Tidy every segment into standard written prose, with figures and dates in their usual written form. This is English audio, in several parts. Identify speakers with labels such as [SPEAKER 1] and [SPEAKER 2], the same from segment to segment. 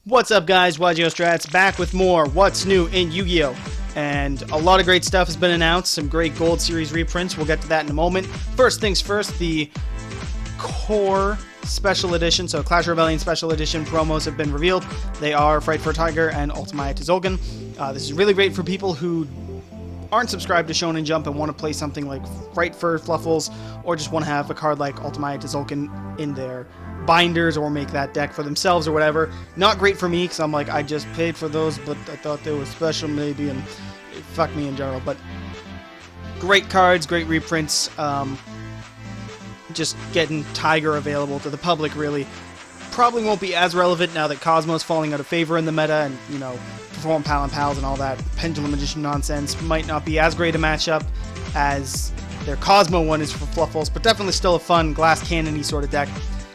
[SPEAKER 1] What's up, guys? Yugioh Strats back with more What's New in Yu-Gi-Oh! And a lot of great stuff has been announced, some great Gold Series reprints. We'll get to that in a moment. First things first, the Core Special Edition, so Clash Rebellion Special Edition promos have been revealed. They are Fright for a Tiger and Ultimate Tzolk'in. This is really great for people who aren't subscribed to Shonen Jump and want to play something like Fright for Fluffles, or just want to have a card like Ultimate Tzolk'in in their binders or make that deck for themselves or whatever. Not great for me because I'm like, I just paid for those, but I thought they were special maybe, and it fucked me in general. But great cards, great reprints. Just getting Tiger available to the public really probably won't be as relevant now that Cosmo's falling out of favor in the meta, and you know, Perform Pal and Pals and all that Pendulum Magician nonsense might not be as great a matchup as their Cosmo one is for Fluffles, but definitely still a fun glass cannon-y sort of deck.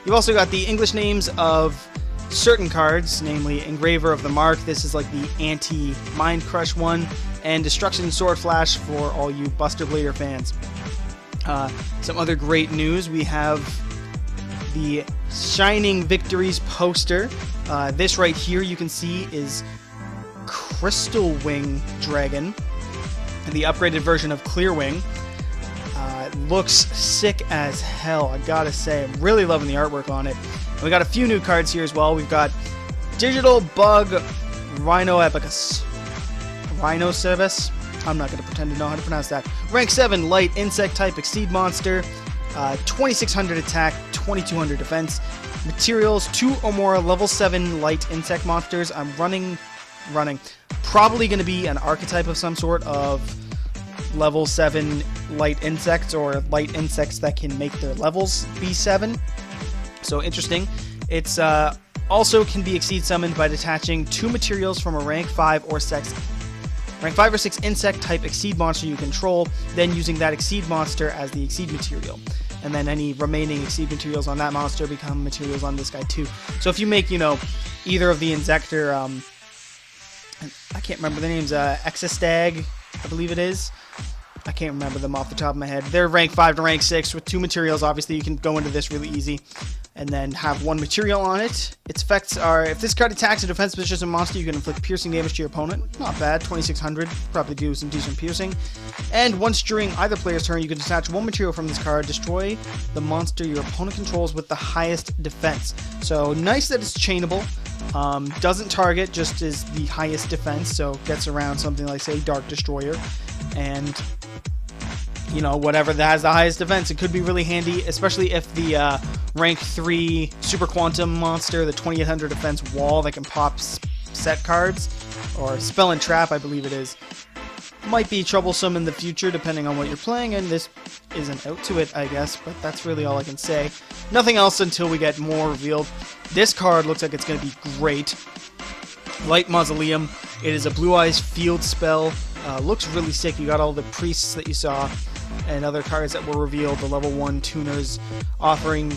[SPEAKER 1] You've also got the English names of certain cards, namely Engraver of the Mark. This is like the anti-Mind Crush one, and Destruction Sword Flash for all you Buster Blader fans. Some other great news, we have the Shining Victories poster. This right here you can see is Crystal Wing Dragon, the upgraded version of Clear Wing. Looks sick as hell, I gotta say. I'm really loving the artwork on it. And we got a few new cards here as well. We've got Digital Bug Rhinoepicus. Rhinoceros? I'm not going to pretend to know how to pronounce that. Rank 7 Light Insect Type Exceed Monster. 2600 attack, 2200 defense. Materials, 2 or more level 7 Light Insect monsters. I'm running. Probably going to be an archetype of some sort of level 7 light insects, or light insects that can make their levels be 7. So interesting. It's also can be exceed summoned by detaching 2 materials from a rank 5 or 6 insect type exceed monster you control, then using that exceed monster as the exceed material. And then any remaining exceed materials on that monster become materials on this guy too. So if you make, you know, either of the Insector, I can't remember the names, Exostag, I believe it is. I can't remember them off the top of my head. They're rank 5 to rank 6 with 2 materials. Obviously, you can go into this really easy and then have 1 material on it. Its effects are, if this card attacks a defense position monster, you can inflict piercing damage to your opponent. Not bad, 2600. Probably do some decent piercing. And once during either player's turn, you can detach 1 material from this card, destroy the monster your opponent controls with the highest defense. So nice that it's chainable. Doesn't target, just is the highest defense, so gets around something like, say, Dark Destroyer. And you know, whatever that has the highest defense, it could be really handy, especially if the rank 3 Super Quantum monster, the 2800 defense wall that can pop set cards, or Spell and Trap, I believe it is, might be troublesome in the future depending on what you're playing, and this isn't out to it, I guess, but that's really all I can say. Nothing else until we get more revealed. This card looks like it's going to be great. Light Mausoleum. It is a Blue Eyes field spell. Looks really sick. You got all the priests that you saw and other cards that were revealed, the level 1 tuners offering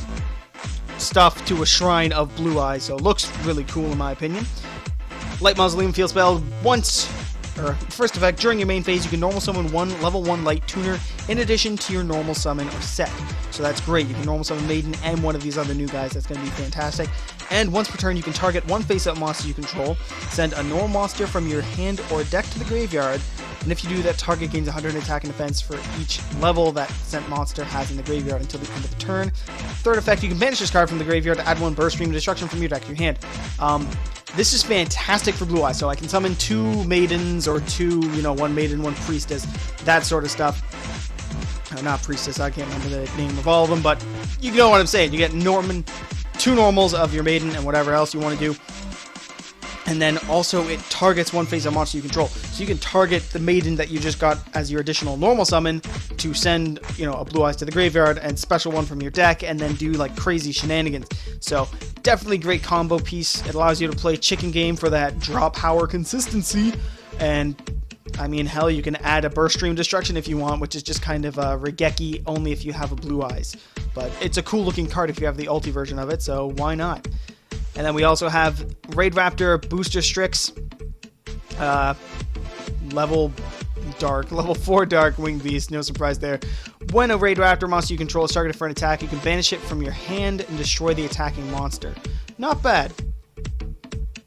[SPEAKER 1] stuff to a shrine of Blue Eyes, so it looks really cool in my opinion. Light Mausoleum field spell, first effect, during your main phase you can normal summon 1 level 1 light tuner in addition to your normal summon or set. So that's great, you can normal summon Maiden and one of these other new guys, that's going to be fantastic. And once per turn you can target 1 face-up monster you control, send a normal monster from your hand or deck to the graveyard, and if you do, that target gains 100 attack and defense for each level that sent monster has in the graveyard until the end of the turn. Third effect, you can banish this card from the graveyard to add 1 burst stream of destruction from your deck to your hand. This is fantastic for Blue Eyes, so I can summon 2 maidens or 2, you know, 1 maiden, 1 priestess, that sort of stuff. Not priestess, I can't remember the name of all of them, but you know what I'm saying. You get 2 normals of your maiden and whatever else you want to do. And then also it targets 1 face-up monster you control. So you can target the maiden that you just got as your additional normal summon to send, you know, a Blue Eyes to the graveyard and special 1 from your deck, and then do like crazy shenanigans. So definitely great combo piece. It allows you to play chicken game for that draw power consistency. And I mean, hell, you can add a burst stream destruction if you want, which is just kind of a Regeki only if you have a Blue Eyes. But it's a cool looking card if you have the ulti version of it, so why not? And then we also have Raid Raptor Booster Strix, level 4 Dark Winged Beast, no surprise there. When a Raid Raptor monster you control is targeted for an attack, you can banish it from your hand and destroy the attacking monster. Not bad.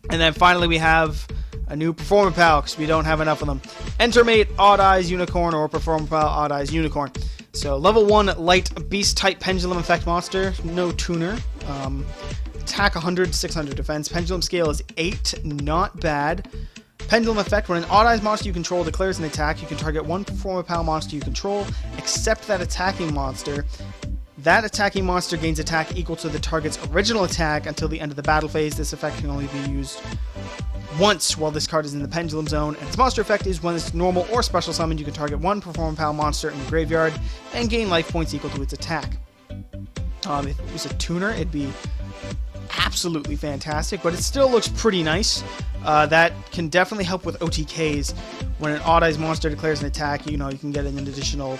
[SPEAKER 1] And then finally we have a new Performer Pal, because we don't have enough of them. Entermate, Odd Eyes Unicorn, or Performer Pal, Odd Eyes Unicorn. So level 1 light beast type pendulum effect monster, no tuner. Attack 100, 600 defense. Pendulum scale is 8, not bad. Pendulum effect, when an Odd Eyes monster you control declares an attack, you can target one Performer Pal monster you control, except that attacking monster. That attacking monster gains attack equal to the target's original attack until the end of the battle phase. This effect can only be used once while this card is in the Pendulum Zone. And its monster effect is when it's normal or special summoned, you can target one Performer Pal monster in the graveyard and gain life points equal to its attack. If it was a tuner, it'd be absolutely fantastic, but it still looks pretty nice. That can definitely help with OTKs. When an Odd Eyes monster declares an attack, you can get an additional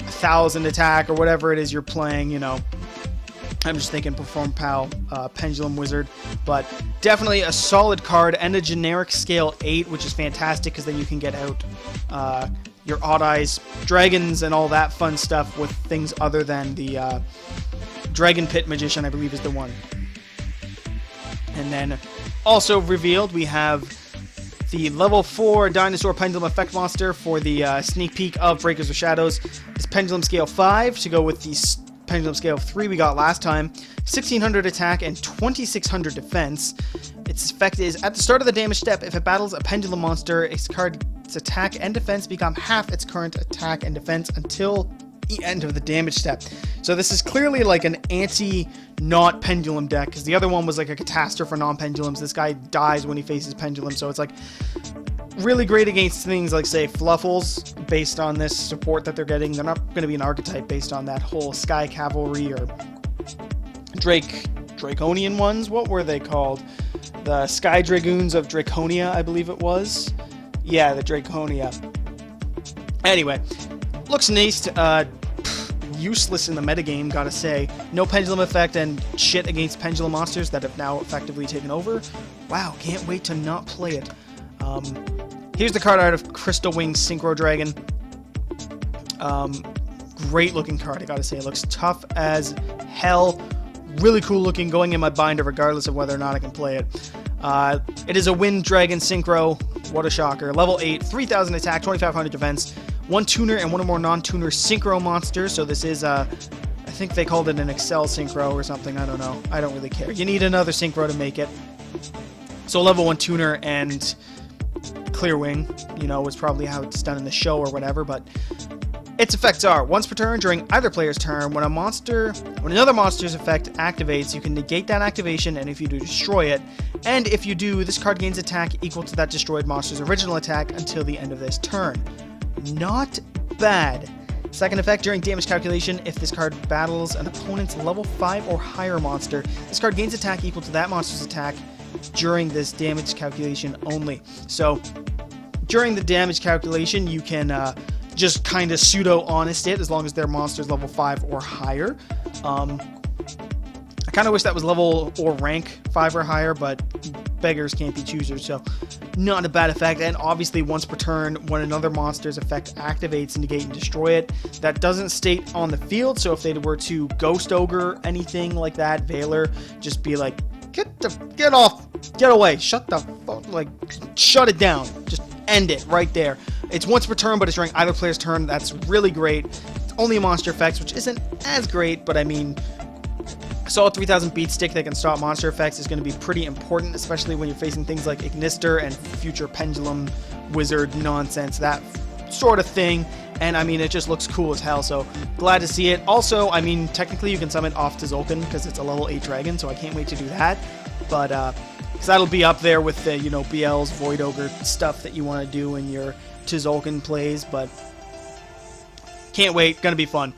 [SPEAKER 1] 1,000 attack or whatever it is you're playing, I'm just thinking Perform Pal, Pendulum Wizard, but definitely a solid card and a generic scale 8, which is fantastic because then you can get out your Odd Eyes dragons and all that fun stuff with things other than the Dragon Pit Magician, I believe is the one. And then also revealed, we have the level 4 Dinosaur Pendulum Effect Monster for the sneak peek of Breakers of Shadows. It's Pendulum Scale 5 to go with the Pendulum Scale 3 we got last time. 1600 attack and 2600 defense. Its effect is, at the start of the damage step, if it battles a Pendulum monster, its card's attack and defense become half its current attack and defense until the end of the damage step. So this is clearly like an anti-not pendulum deck, because the other one was like a catastrophe for non-pendulums. This guy dies when he faces pendulum, so it's like really great against things like, say, Fluffles, based on this support that they're getting. They're not going to be an archetype based on that whole Sky Cavalry or Draconian ones. What were they called? The Sky Dragoons of Draconia, I believe it was. Yeah, the Draconia. Anyway, looks nice. Useless in the metagame, gotta say. No pendulum effect and shit against pendulum monsters that have now effectively taken over. Wow, can't wait to not play it. Here's the card art of Crystal Wing Synchro Dragon. Great looking card, I gotta say. It looks tough as hell. Really cool looking, going in my binder regardless of whether or not I can play it. It is a Wind Dragon Synchro. What a shocker. Level 8, 3000 attack, 2500 defense. One tuner and one or more non-tuner synchro monsters. So this is, I think they called it an Excel synchro or something. I don't know. I don't really care. You need another synchro to make it. So level 1 tuner and clear wing, is probably how it's done in the show or whatever. But its effects are, once per turn during either player's turn, when another monster's effect activates, you can negate that activation, and if you do, destroy it. And if you do, this card gains attack equal to that destroyed monster's original attack until the end of this turn. Not bad. Second effect, during damage calculation, if this card battles an opponent's level 5 or higher monster, this card gains attack equal to that monster's attack during this damage calculation only. So, during the damage calculation, you can just kind of pseudo-honest it as long as their monster's level 5 or higher. I kind of wish that was level or rank 5 or higher, but beggars can't be choosers, so not a bad effect. And obviously once per turn, when another monster's effect activates, negate and destroy it. That doesn't state on the field, so if they were to Ghost Ogre anything like that, Veiler, just be like, get off, get away, shut it down, just end it right there. It's once per turn, but it's during either player's turn. That's really great. It's only a monster effects, which isn't as great, but I mean, solid 3000 beat stick that can stop monster effects is going to be pretty important, especially when you're facing things like Ignister and future Pendulum Wizard nonsense, that sort of thing. And I mean, it just looks cool as hell, so glad to see it. Also, I mean, technically you can summon off to Tzolk'in because it's a level 8 dragon, so I can't wait to do that. But, because that'll be up there with the, BL's Void Ogre stuff that you want to do in your Tzolk'in plays, but can't wait, gonna be fun.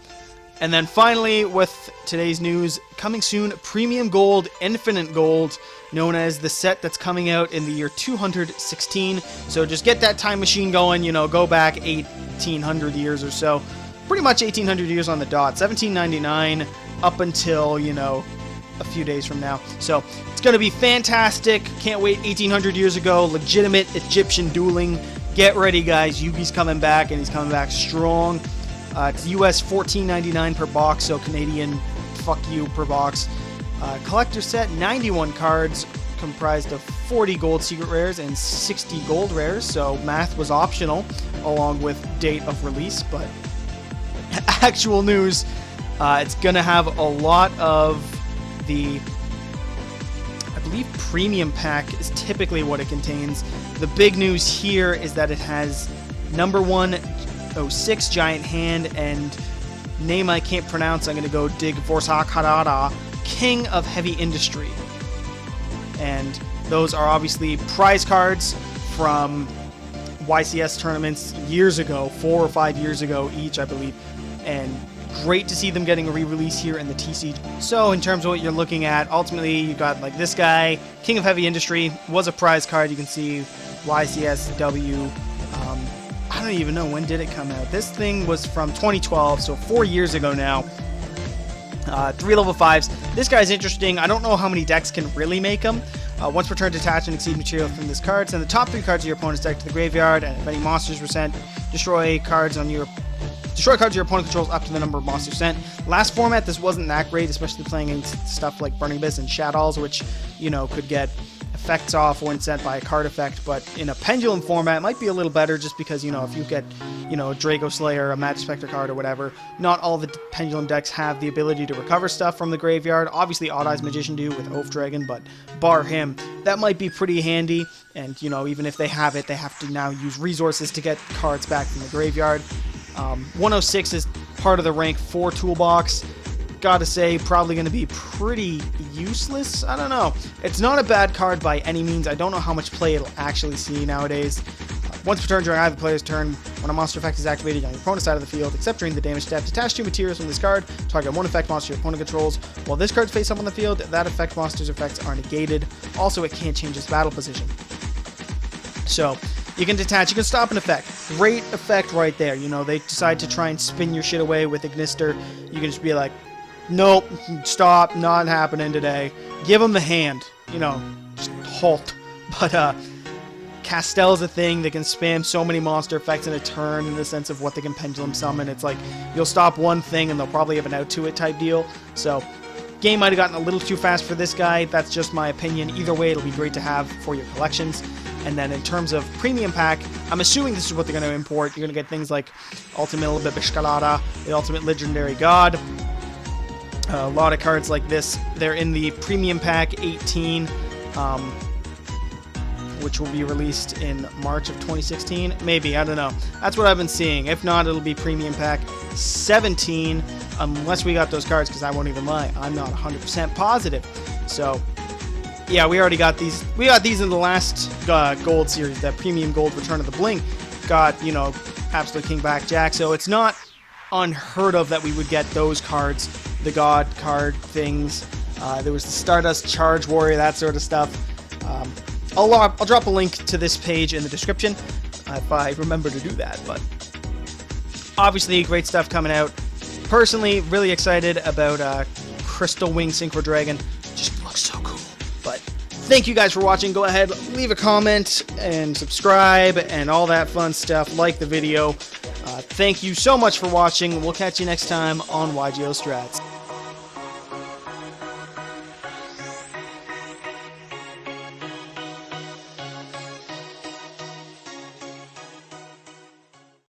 [SPEAKER 1] And then finally, with today's news, coming soon, Premium Gold, Infinite Gold, known as the set that's coming out in the year 216. So just get that time machine going, go back 1800 years or so. Pretty much 1800 years on the dot, 1799 up until, a few days from now. So it's going to be fantastic. Can't wait. 1800 years ago, legitimate Egyptian dueling. Get ready, guys. Yugi's coming back, and he's coming back strong. It's US $14.99 per box, so Canadian fuck you per box. Collector set, 91 cards, comprised of 40 gold secret rares and 60 gold rares, so math was optional along with date of release, but actual news, it's going to have a lot of the, I believe premium pack is typically what it contains. The big news here is that it has number 106 giant hand and name I can't pronounce, I'm going to go dig Vorsak Harada, King of Heavy Industry. And those are obviously prize cards from YCS tournaments years ago, 4 or 5 years ago each, I believe. And great to see them getting a re-release here in the TC. So in terms of what you're looking at, ultimately you got like this guy, King of Heavy Industry, was a prize card. You can see YCSW. I don't even know, when did it come out? This thing was from 2012, so 4 years ago now. 3 level 5s. This guy's interesting. I don't know how many decks can really make him. Once returned, detach and exceed material from this card. Send the top 3 cards of your opponent's deck to the graveyard, and if any monsters were sent, destroy cards your opponent controls up to the number of monsters sent. Last format, this wasn't that great, especially playing against stuff like Burning Abyss and Shadows, which, you know, could get effects off when sent by a card effect, but in a Pendulum format, it might be a little better just because, you know, if you get, you know, a Draco Slayer, a Magic Spectre card or whatever, not all the Pendulum decks have the ability to recover stuff from the graveyard. Obviously, Odd Eyes Magician do with Oath Dragon, but bar him, that might be pretty handy, and, you know, even if they have it, they have to now use resources to get cards back from the graveyard. 106 is part of the rank 4 toolbox. Gotta say, probably going to be pretty useless. I don't know. It's not a bad card by any means. I don't know how much play it'll actually see nowadays. Once per turn during either player's turn, when a monster effect is activated on your opponent's side of the field, except during the damage step, detach 2 materials from this card, target 1 effect monster your opponent controls. While this card's face up on the field, that effect monster's effects are negated. Also, it can't change its battle position. So, you can detach, you can stop an effect. Great effect right there. You know, they decide to try and spin your shit away with Ignister. You can just be like, nope, stop, not happening today. Give them the hand, you know, just halt. But Castell's a thing that can spam so many monster effects in a turn in the sense of what they can pendulum summon. It's like, you'll stop one thing and they'll probably have an out to it type deal. So, game might have gotten a little too fast for this guy. That's just my opinion. Either way, it'll be great to have for your collections. And then in terms of premium pack, I'm assuming this is what they're going to import. You're going to get things like Ultimate Bishkalada, the Ultimate Legendary God. A lot of cards like this. They're in the premium pack 18, which will be released in March of 2016. Maybe, I don't know. That's what I've been seeing. If not, it'll be premium pack 17, unless we got those cards, because I won't even lie, I'm not 100% positive. So, yeah, we already got these. We got these in the last gold series, that premium gold Return of the Blink. Got, you know, Absolute King Blackjack. So it's not unheard of that we would get those cards, the God card things. There was the Stardust Charge Warrior, that sort of stuff. I'll drop a link to this page in the description if I remember to do that. But obviously, great stuff coming out. Personally, really excited about Crystal Wing Synchro Dragon. Just looks so cool. But thank you guys for watching. Go ahead, leave a comment and subscribe and all that fun stuff. Like the video. Thank you so much for watching. We'll catch you next time on Yugioh Strats.